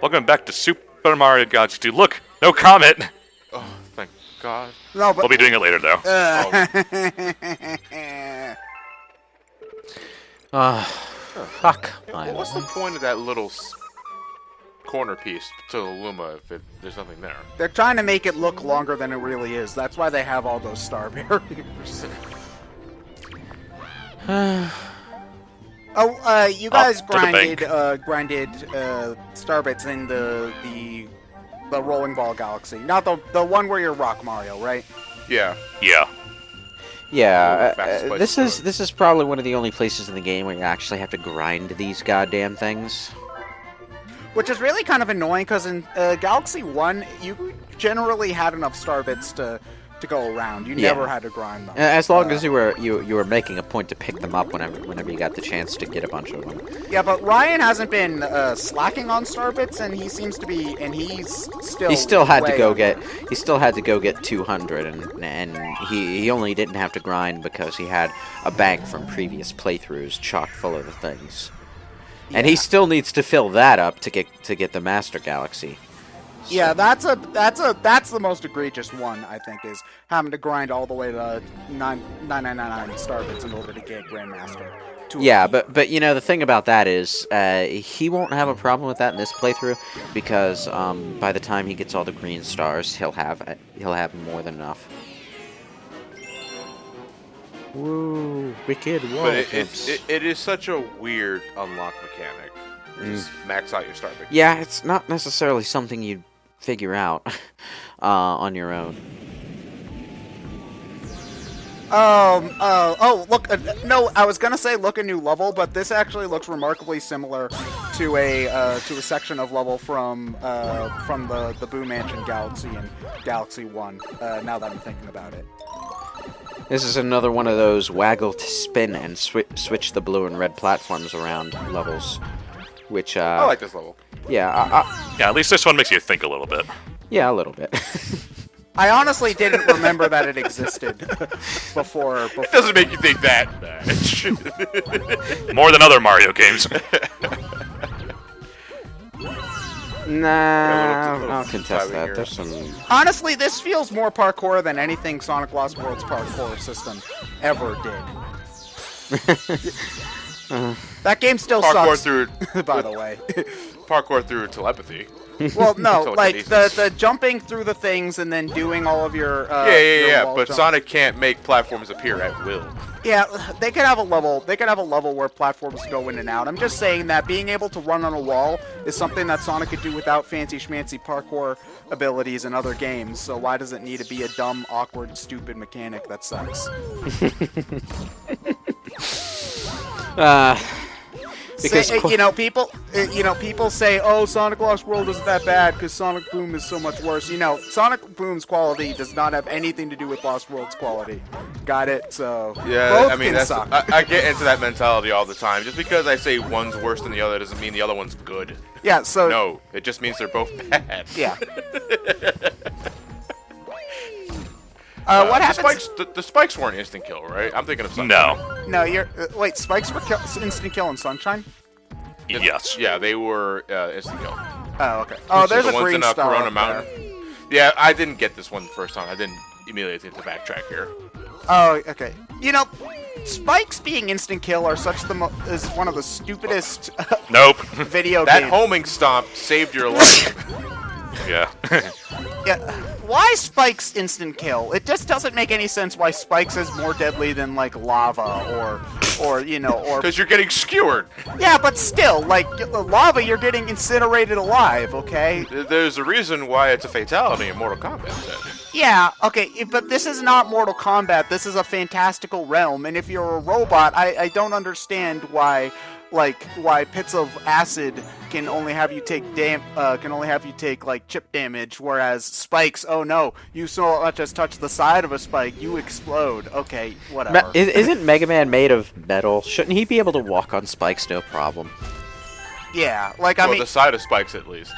Welcome back to Super Mario Galaxy 2. Look, no comet. Oh, thank God. No, but We'll be doing it later, though. Fuck. What's the point of that little corner piece to the Luma if there's nothing there? They're trying to make it look longer than it really is. That's why they have all those star barriers. You guys grinded starbits in the rolling ball galaxy, not the one where you're Rock Mario, right? Yeah. Yeah. Yeah, Fastest place this to is go. this is probably one of the only places in the game where you actually have to grind these goddamn things. Which is really kind of annoying because in Galaxy 1, you generally had enough starbits to go around. You never had to grind them. As long as you were making a point to pick them up whenever you got the chance to get a bunch of them. Yeah, but Ryan hasn't been slacking on starbits, and he seems to be, and he's still. He still had to way go under. get. He still had to go get 200, and he only didn't have to grind because he had a bank from previous playthroughs chock full of the things. And he still needs to fill that up to get the Master Galaxy. Yeah, that's the most egregious one, I think, is having to grind all the way to 9999 starbits in order to get Grandmaster. Yeah, but you know the thing about that is he won't have a problem with that in this playthrough because by the time he gets all the green stars, he'll have more than enough. Woo! Wicked wall But it is such a weird unlock mechanic. Just max out your start. Yeah, it's not necessarily something you'd figure out on your own. Look, no, I was gonna say look a new level, but this actually looks remarkably similar to a section of level from the Boo Mansion Galaxy in Galaxy 1, now that I'm thinking about it. This is another one of those waggle to spin and switch the blue and red platforms around levels, which I like this level. Yeah, Yeah, at least this one makes you think a little bit. yeah, a little bit. I honestly didn't remember that it existed before. It doesn't make you think that much. More than other Mario games. Nah, little I'll contest timing that. here. There's some. Honestly, this feels more parkour than anything Sonic Lost World's parkour system ever did. That game still Parkour sucks, through, by the way. parkour through telepathy. Well, no, like Telekinesis. the jumping through the things and then doing all of your Yeah. wall But jump. Sonic can't make platforms appear at will. Yeah, they could have a level. They could have a level where platforms go in and out. I'm just saying that being able to run on a wall is something that Sonic could do without fancy schmancy parkour abilities in other games. So why does it need to be a dumb, awkward, stupid mechanic that sucks? Because people say, "Oh, Sonic Lost World isn't that bad because Sonic Boom is so much worse." You know, Sonic Boom's quality does not have anything to do with Lost World's quality. Got it? So Yeah, both I mean, can suck. I get into that mentality all the time. Just because I say one's worse than the other doesn't mean the other one's good. Yeah. So No, it just means they're both bad. yeah. What happens? The spikes weren't instant kill, right? I'm thinking of something. No. No, you're wait. Spikes were instant kill in Sunshine. Yes. Yeah, they were instant kill. Oh, okay. Oh, there's the a ones green in star Corona up Mountain. there. Yeah, I didn't get this one the first time. I didn't immediately have to backtrack here. Oh, okay. You know, spikes being instant kill are is one of the stupidest Nope. video That games. homing stomp saved your life. Yeah. Yeah. Why spikes instant kill? It just doesn't make any sense why spikes is more deadly than like lava or Because you're getting skewered. yeah, but still, like lava, you're getting incinerated alive. Okay. There's a reason why it's a fatality in Mortal Kombat. Then. Yeah, okay, but this is not Mortal Kombat. This is a fantastical realm, and if you're a robot, I don't understand why pits of acid can only have you take like chip damage, whereas spikes, oh no, you so much as touch the side of a spike, you explode. Okay, whatever. Isn't Mega Man made of metal? Shouldn't he be able to walk on spikes no problem? Yeah, like Well, I mean, the side of spikes at least.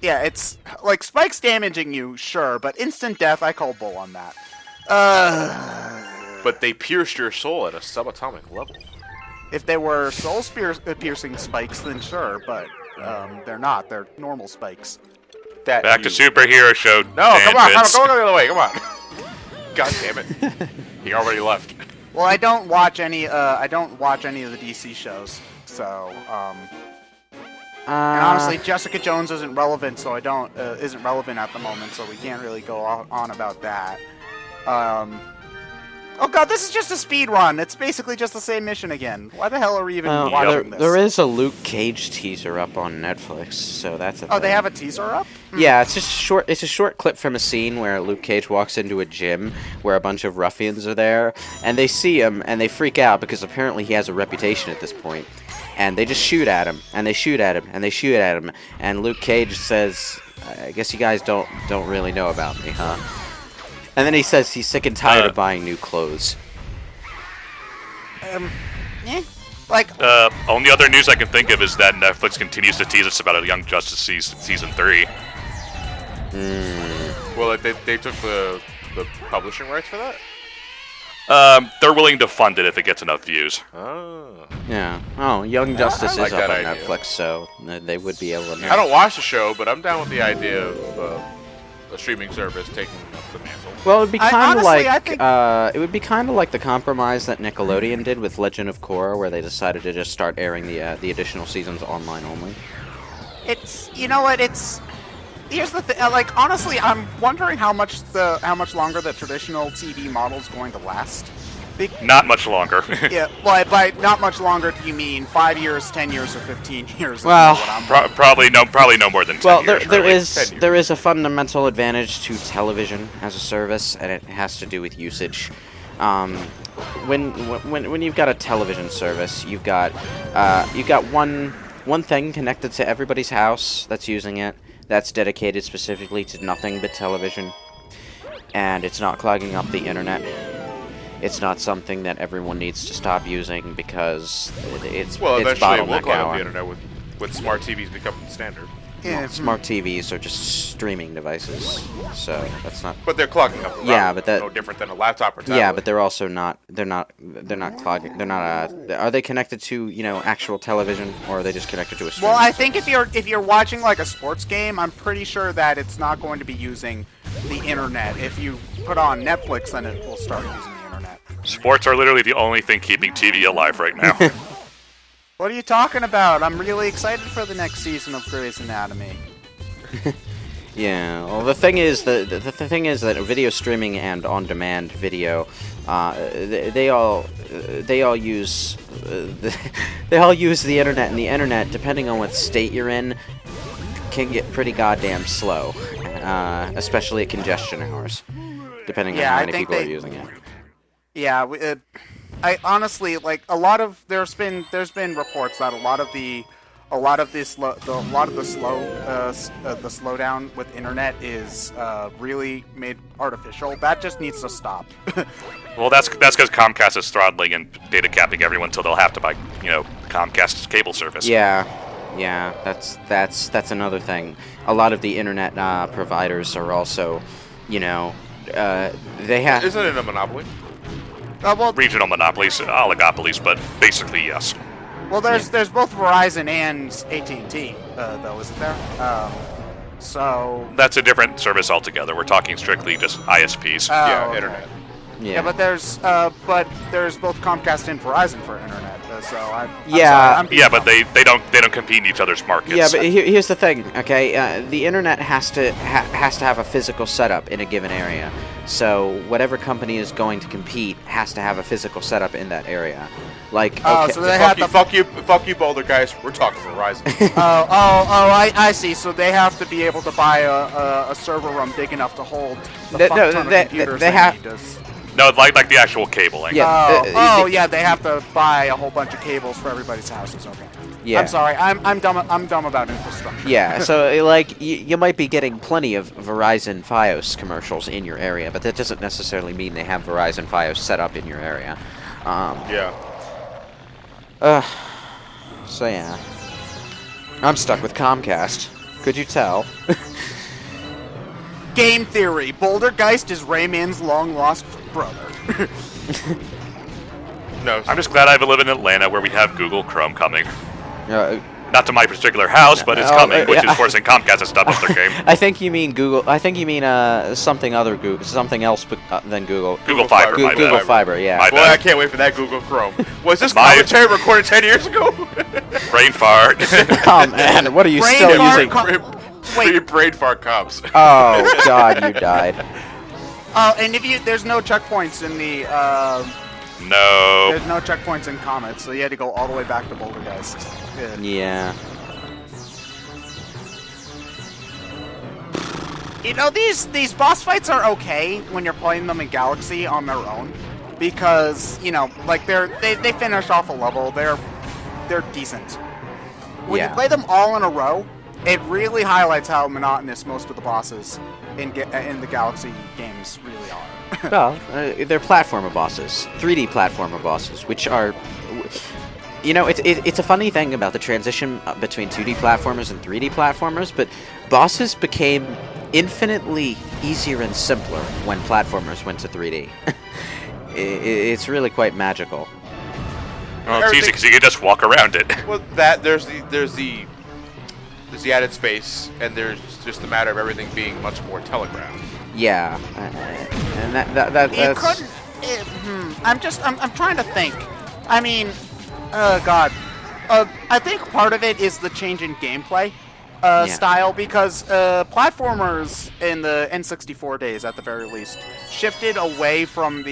yeah, it's like spikes damaging you, sure, but instant death, I call bull on that. But they pierced your soul at a subatomic level. If they were soul piercing spikes, then sure, but they're not. They're normal spikes. Back to superhero show. No, come on, tangents. go the other way. Come on. God damn it. He already left. Well, I don't watch any. I don't watch any of the DC shows. So, and honestly, Jessica Jones isn't relevant. So I don't isn't relevant at the moment. So we can't really go on about that. Oh god, this is just a speed run. It's basically just the same mission again. Why the hell are we even watching this? There is a Luke Cage teaser up on Netflix, so that's a Oh, thing. they have a teaser up? Yeah, it's just short. It's a short clip from a scene where Luke Cage walks into a gym where a bunch of ruffians are there, and they see him and they freak out because apparently he has a reputation at this point, and they just shoot at him, and they shoot at him, and they shoot at him, and Luke Cage says, "I guess you guys don't really know about me, huh?" And then he says he's sick and tired of buying new clothes. Like, Only other news I can think of is that Netflix continues to tease us about a Young Justice season 3. Well, they took the publishing rights for that? They're willing to fund it if it gets enough views. Oh. Yeah. Oh, Young Justice like is up that on idea. Netflix, so they would be able to. I don't watch the show, but I'm down with the idea of a streaming service taking up the mantle. Well, it would be kind of honestly, I like think- it would be kind of like the compromise that Nickelodeon did with Legend of Korra, where they decided to just start airing the additional seasons online only. it's, you know what, it's, here's the thing, like, honestly, I'm wondering how much longer the traditional TV model is going to last. Not much longer. Yeah, well, by not much longer, do you mean 5 years, 10 years, or 15 years? Well, Probably no more than 10 Well, years. there really. is there is a fundamental advantage to television as a service, and it has to do with usage. When you've got a television service, you've got one thing connected to everybody's house that's using it, that's dedicated specifically to nothing but television, and it's not clogging up the internet. It's not something that everyone needs to stop using because it's Well, it's eventually it will bottleneck clog up hour. the internet with smart TVs becoming standard. Yeah, Smart TVs are just streaming devices, so that's not. But they're clogging up the Yeah, router. but that- no different than a laptop or tablet. Yeah, but they're also not. They're not clogging. They're not. Are they connected to actual television, or are they just connected to a streaming? Well, I think if you're watching like a sports game, I'm pretty sure that it's not going to be using the internet. If you put on Netflix, then it will start using the internet. Sports are literally the only thing keeping TV alive right now. What are you talking about? I'm really excited for the next season of Grey's Anatomy. Yeah. Well, the thing is that the thing is that video streaming and on-demand video, they all use they all use the internet, and the internet, depending on what state you're in, can get pretty goddamn slow, especially at congestion hours, depending on Yeah, how I many think people are they- using it. Yeah, I honestly like a lot of there's been reports that a lot of the slowdown with internet is really made artificial. That just needs to stop. Well, that's because Comcast is throttling and data capping everyone until they'll have to buy, Comcast's cable service. Yeah, that's another thing. A lot of the internet providers are also, they have. Isn't it a monopoly? Well, Regional monopolies, oligopolies, but basically yes. well, there's both Verizon and AT&T, though, isn't there? So. That's a different service altogether. We're talking strictly just ISPs. Yeah, okay. internet. Yeah, but there's both Comcast and Verizon for internet. So I'm Yeah. sorry, I'm being Yeah, but they don't compete in each other's markets. Yeah, but here's the thing, okay? The internet has to have a physical setup in a given area. So whatever company is going to compete has to have a physical setup in that area. Like, Oh, okay, so they have to. Fuck you, Boulder guys. We're talking Verizon. I see. So they have to be able to buy a server room big enough to hold the No, fuck no, ton of they computers have- need us. No, like the actual cabling. Yeah. Yeah, they have to buy a whole bunch of cables for everybody's houses. Okay. Yeah. I'm sorry. I'm dumb about infrastructure. Yeah, so like you might be getting plenty of Verizon Fios commercials in your area, but that doesn't necessarily mean they have Verizon Fios set up in your area. Yeah. So yeah, I'm stuck with Comcast. Could you tell? Game theory: Bouldergeist is Rayman's long lost brother. No. I'm just glad I live in Atlanta where we have Google Chrome coming. Not to my particular house, but it's coming, which is forcing Comcast to stop their game. I think you mean Google. I think you mean something other Google, something else than Google. Google Fiber. My Google bad. Fiber, yeah. My Boy, I can't wait for that Google Chrome. Was this My- commentary recorded 10 years ago? Brain fart. Oh man, what are you Brain still fart using? Free brain fart cops. Oh God, you died. Oh, and there's no checkpoints in the. No. There's no checkpoints in Comet, so you had to go all the way back to Bouldergeist. Yeah. You know, these boss fights are okay when you're playing them in Galaxy on their own, because you know, like they finish off a level. They're decent. When you play them all in a row, it really highlights how monotonous most of the bosses in the Galaxy games really are. Well, they're platformer bosses, 3D platformer bosses, which are, you know, it's a funny thing about the transition between 2D platformers and 3D platformers, but bosses became infinitely easier and simpler when platformers went to 3D. It's really quite magical. Well, it's easy because you can just walk around it. Well, there's the added space, and there's just a matter of everything being much more telegraphed. Yeah, and that's. You couldn't. I'm trying to think. I mean, God. I think part of it is the change in gameplay style, because platformers in the N64 days, at the very least, shifted away from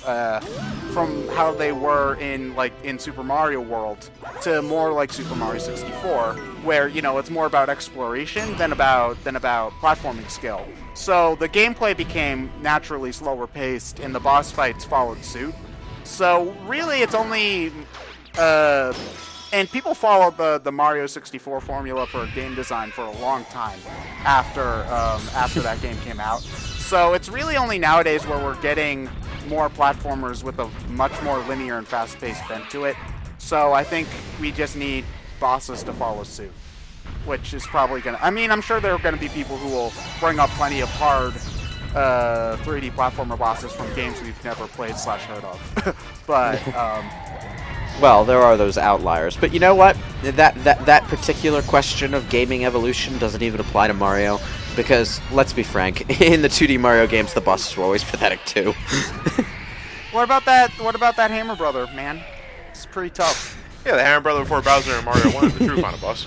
how they were in Super Mario World to more like Super Mario 64, where you know it's more about exploration than about platforming skill. So the gameplay became naturally slower paced, and the boss fights followed suit. So really, it's only and people followed the Mario 64 formula for game design for a long time after that game came out. So it's really only nowadays where we're getting more platformers with a much more linear and fast-paced bent to it. So I think we just need bosses to follow suit, which is probably gonna. I mean, I'm sure there are gonna be people who will bring up plenty of hard 3D platformer bosses from games we've never played / heard of, but. Well, there are those outliers, but you know what? That particular question of gaming evolution doesn't even apply to Mario, because let's be frank, in the 2D Mario games, the bosses were always pathetic too. What about that Hammer Brother, man? It's pretty tough. Yeah, the Hammer Brother before Bowser and Mario 1 is the true final boss.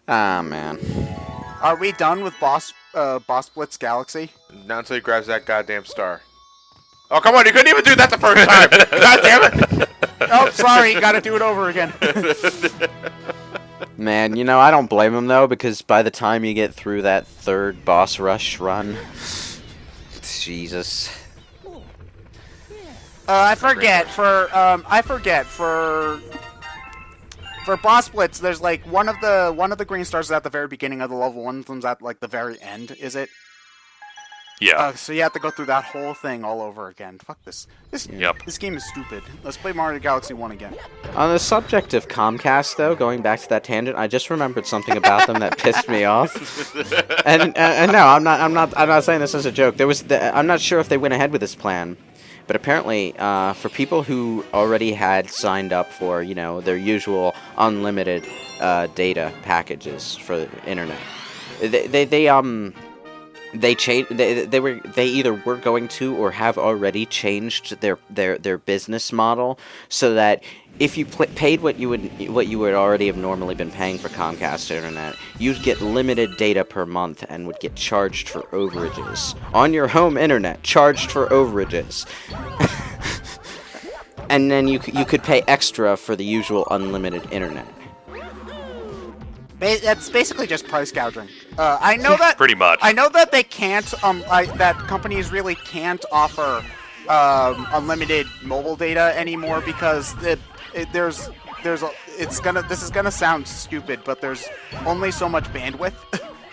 Ah, man. Are we done with Boss Blitz Galaxy? Not until he grabs that goddamn star. Oh, come on, you couldn't even do that the first time! God damn it! Oh, sorry, gotta do it over again. Man, you know, I don't blame him, though, because by the time you get through that third boss rush run... Jesus. I forget, for Boss Blitz, there's like one of the green stars is at the very beginning of the level, one of them's at like the very end, is it? Yeah. So you have to go through that whole thing all over again. Fuck this. This game is stupid. Let's play Mario Galaxy 1 again. On the subject of Comcast, though, going back to that tangent, I just remembered something about them that pissed me off. And no, I'm not saying this as a joke. I'm not sure if they went ahead with this plan, but apparently, for people who already had signed up for, you know, their usual unlimited data packages for the internet, they either were going to or have already changed their business model so that if you paid what you would already have normally been paying for Comcast internet, you'd get limited data per month and would get charged for overages on your home internet, charged for overages. And then you could pay extra for the usual unlimited internet. That's basically just price gouging. I know that pretty much. I know that they can't. That companies really can't offer unlimited mobile data anymore because this is gonna sound stupid, but there's only so much bandwidth.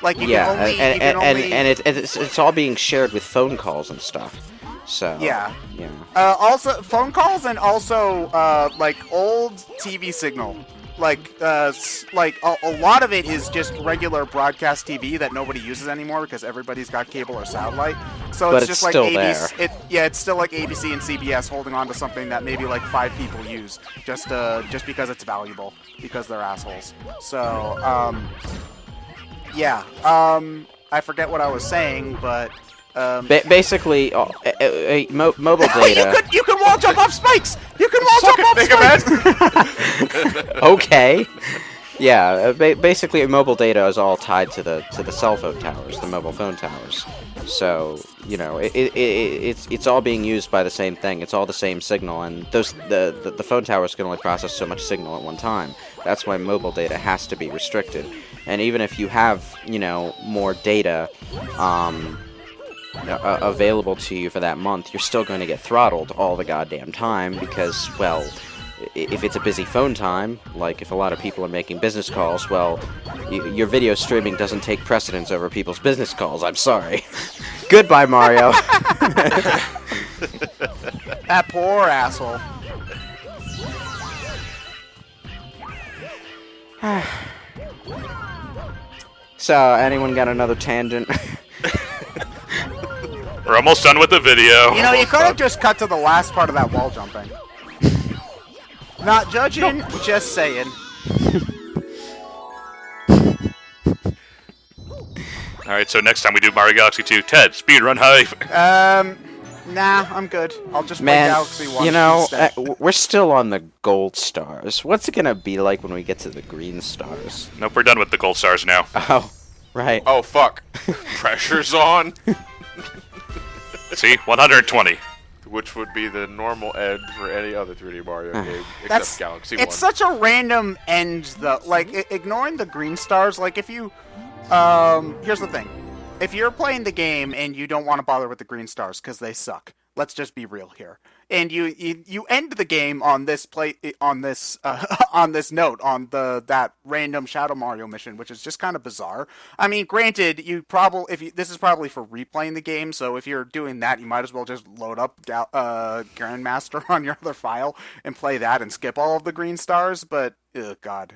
Like it's all being shared with phone calls and stuff. So yeah. Yeah. Also phone calls and also like old TV signal. a lot of it is just regular broadcast TV that nobody uses anymore because everybody's got cable or satellite. So But it's just it's like still ABC. there. It's still like ABC and CBS holding on to something that maybe like 5 people use just because it's valuable because they're assholes. So yeah. I forget what I was saying, but. Basically, mobile data. you can wall jump off spikes. You can wall jump off spikes. Okay. Yeah, basically, mobile data is all tied to the cell phone towers, the mobile phone towers. So it's all being used by the same thing. It's all the same signal, and the phone towers can only process so much signal at one time. That's why mobile data has to be restricted. And even if you have more data available to you for that month, you're still going to get throttled all the goddamn time because, well, if it's a busy phone time, like if a lot of people are making business calls, well, your video streaming doesn't take precedence over people's business calls. I'm sorry. Goodbye, Mario. That poor asshole. So, anyone got another tangent? We're almost done with the video. You could have just cut to the last part of that wall jumping. Not judging, just saying. Alright, so next time we do Mario Galaxy 2, Ted, speedrun hype. Nah, I'm good. I'll just play Man, Galaxy 1 instead. we're still on the gold stars. What's it gonna be like when we get to the green stars? Nope, we're done with the gold stars now. Oh, right. Oh, fuck. Pressure's on. See? 120. Which would be the normal end for any other 3D Mario game, except That's Galaxy 1. It's such a random end, though. Like, ignoring the green stars, like, if you... here's the thing. If you're playing the game and you don't want to bother with the green stars because they suck, let's just be real here. And you end the game on this on this note on that random Shadow Mario mission, which is just kind of bizarre. I mean, granted, this is probably for replaying the game, so if you're doing that, you might as well just load up Grandmaster on your other file and play that and skip all of the green stars. But God.